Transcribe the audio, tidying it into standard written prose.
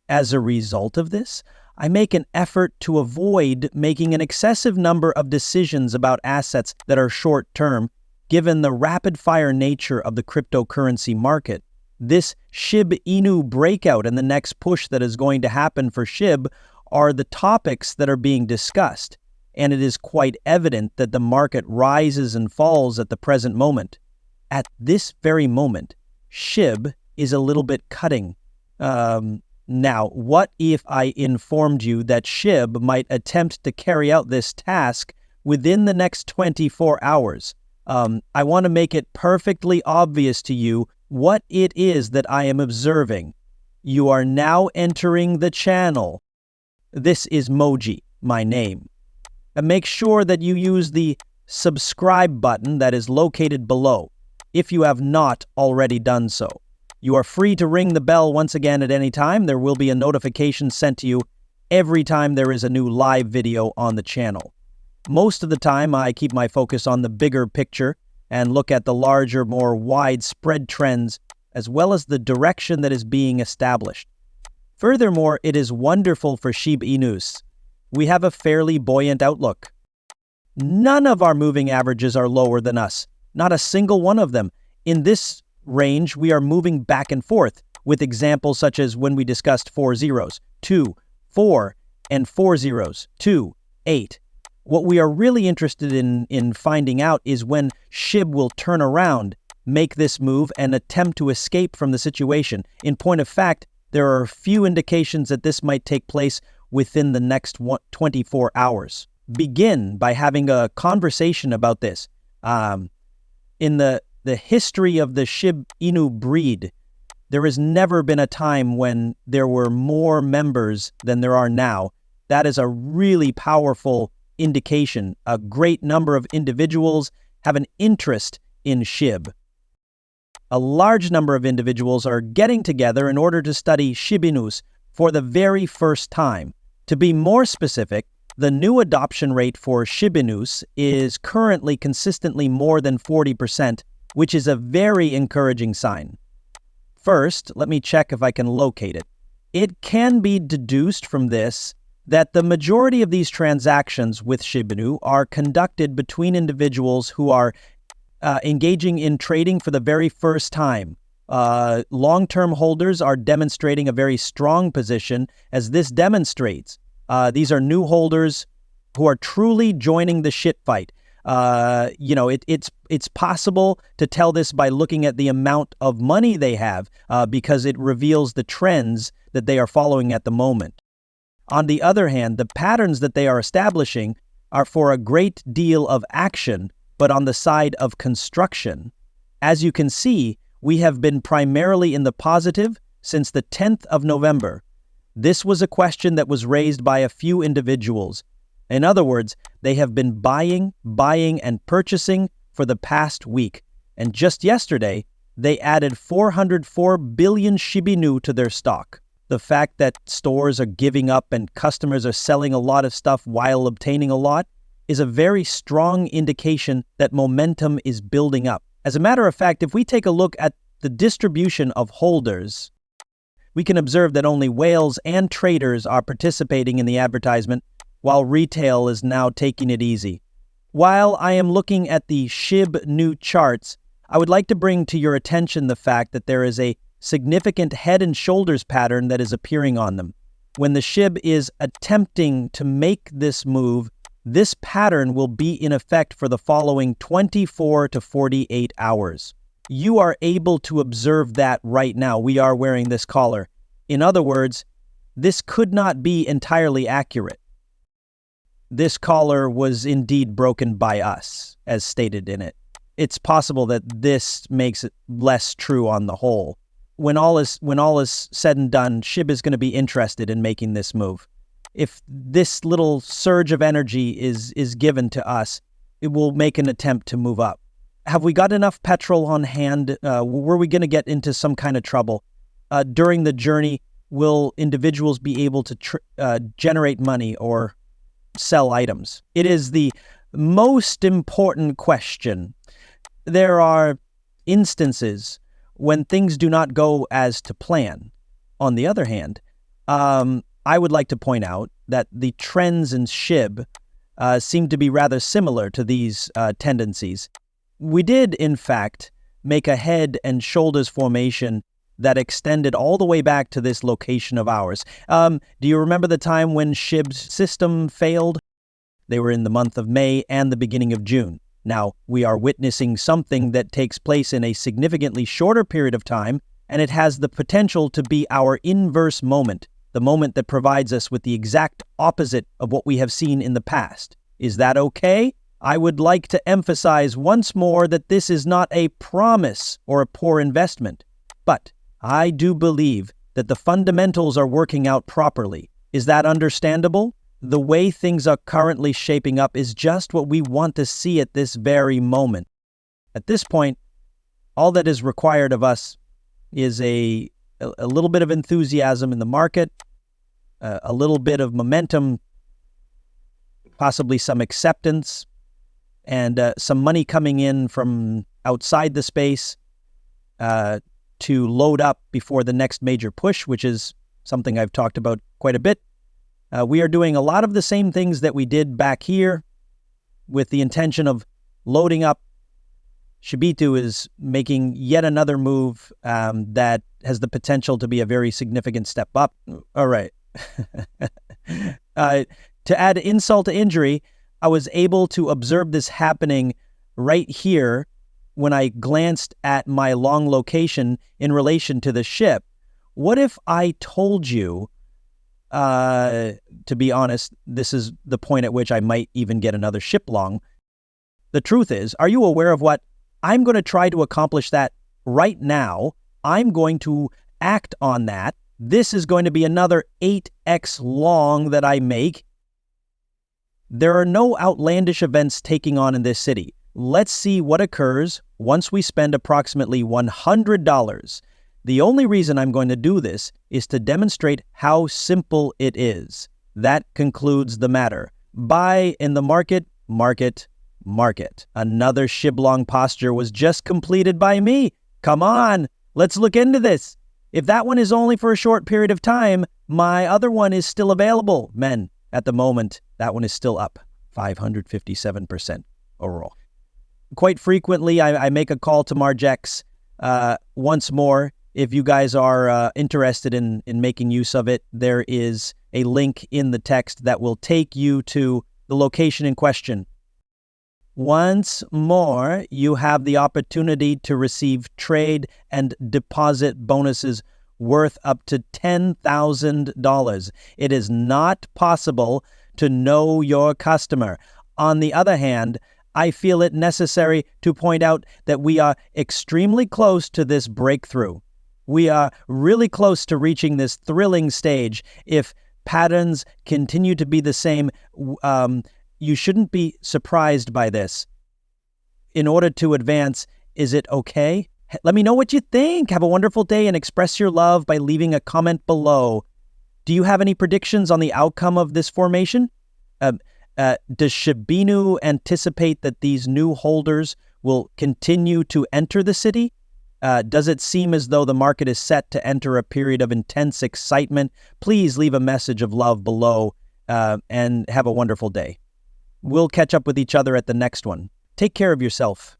As a result of this, I make an effort to avoid making an excessive number of decisions about assets that are short-term, given the rapid-fire nature of the cryptocurrency market. This Shiba Inu breakout and the next push that is going to happen for SHIB are the topics that are being discussed, and it is quite evident that the market rises and falls at the present moment. At this very moment, SHIB is a little bit cutting. Now, what if I informed you that SHIB might attempt to carry out this task within the next 24 hours? I want to make it perfectly obvious to you what it is that I am observing. You are now entering the channel. This is Moji, my name. And make sure that you use the subscribe button that is located below, if you have not already done so. You are free to ring the bell once again at any time. There will be a notification sent to you every time there is a new live video on the channel. Most of the time, I keep my focus on the bigger picture and look at the larger, more widespread trends, as well as the direction that is being established. Furthermore, it is wonderful for Shiba Inus. We have a fairly buoyant outlook. None of our moving averages are lower than us. Not a single one of them. In this range, we are moving back and forth, with examples such as when we discussed 4 zeros, 2, 4, and 4 zeros, 2, 8. What we are really interested in finding out is when SHIB will turn around, make this move, and attempt to escape from the situation. In point of fact, there are few indications that this might take place within the next 24 hours. Begin by having a conversation about this. In the history of the Shiba Inu breed, there has never been a time when there were more members than there are now. That is a really powerful indication. A great number of individuals have an interest in SHIB. A large number of individuals are getting together in order to study Shibinus for the very first time. To be more specific, the new adoption rate for Shibinus is currently consistently more than 40%, which is a very encouraging sign. First, let me check if I can locate it. It can be deduced from this that the majority of these transactions with Shiba Inu are conducted between individuals who are engaging in trading for the very first time. Long-term holders are demonstrating a very strong position, as this demonstrates. These are new holders who are truly joining the shit fight. It's possible to tell this by looking at the amount of money they have, because it reveals the trends that they are following at the moment. On the other hand, the patterns that they are establishing are for a great deal of action, but on the side of construction. As you can see, we have been primarily in the positive since the 10th of November. This was a question that was raised by a few individuals. In other words, they have been buying, and purchasing for the past week. And just yesterday, they added 404 billion Shiba Inu to their stock. The fact that stores are giving up and customers are selling a lot of stuff while obtaining a lot is a very strong indication that momentum is building up. As a matter of fact, if we take a look at the distribution of holders, we can observe that only whales and traders are participating in the advertisement, while retail is now taking it easy. While I am looking at the SHIB Inu charts, I would like to bring to your attention the fact that there is a significant head and shoulders pattern that is appearing on them. When the SHIB is attempting to make this move, this pattern will be in effect for the following 24 to 48 hours. You are able to observe that right now. We are wearing this collar. In other words, this could not be entirely accurate. This collar was indeed broken by us, as stated in it. It's possible that this makes it less true on the whole. When all is said and done, SHIB is going to be interested in making this move. If this little surge of energy is given to us, it will make an attempt to move up. Have we got enough petrol on hand? Were we going to get into some kind of trouble? During the journey, will individuals be able to generate money or sell items? It is the most important question. There are instances when things do not go as to plan. On the other hand, I would like to point out that the trends in SHIB seem to be rather similar to these tendencies. We did, in fact, make a head and shoulders formation that extended all the way back to this location of ours. Do you remember the time when SHIB's system failed? They were in the month of May and the beginning of June. Now, we are witnessing something that takes place in a significantly shorter period of time, and it has the potential to be our inverse moment, the moment that provides us with the exact opposite of what we have seen in the past. Is that okay? I would like to emphasize once more that this is not a promise or a poor investment, but I do believe that the fundamentals are working out properly. Is that understandable? The way things are currently shaping up is just what we want to see at this very moment. At this point, all that is required of us is a little bit of enthusiasm in the market, a little bit of momentum, possibly some acceptance, and some money coming in from outside the space to load up before the next major push, which is something I've talked about quite a bit. We are doing a lot of the same things that we did back here with the intention of loading up. Shibitu is making yet another move that has the potential to be a very significant step up. All right. To add insult to injury, I was able to observe this happening right here when I glanced at my long location in relation to the ship. What if I told you, to be honest, this is the point at which I might even get another ship long. The truth is, are you aware of what? I'm going to try to accomplish that right now. I'm going to act on that. This is going to be another 8x long that I make. There are no outlandish events taking on in this city. Let's see what occurs once we spend approximately $100. The only reason I'm going to do this is to demonstrate how simple it is. That concludes the matter. Buy in the market, market, market. Another shiblong posture was just completed by me. Come on, let's look into this. If that one is only for a short period of time, my other one is still available. Men, at the moment, that one is still up 557% overall. Quite frequently, I make a call to Margex once more. If you guys are interested in making use of it, there is a link in the text that will take you to the location in question. Once more, you have the opportunity to receive trade and deposit bonuses worth up to $10,000. It is not possible to know your customer. On the other hand, I feel it necessary to point out that we are extremely close to this breakthrough. We are really close to reaching this thrilling stage. If patterns continue to be the same, you shouldn't be surprised by this. In order to advance, is it okay? Let me know what you think. Have a wonderful day and express your love by leaving a comment below. Do you have any predictions on the outcome of this formation? Does Shiba Inu anticipate that these new holders will continue to enter the city? Does it seem as though the market is set to enter a period of intense excitement? Please leave a message of love below and have a wonderful day. We'll catch up with each other at the next one. Take care of yourself.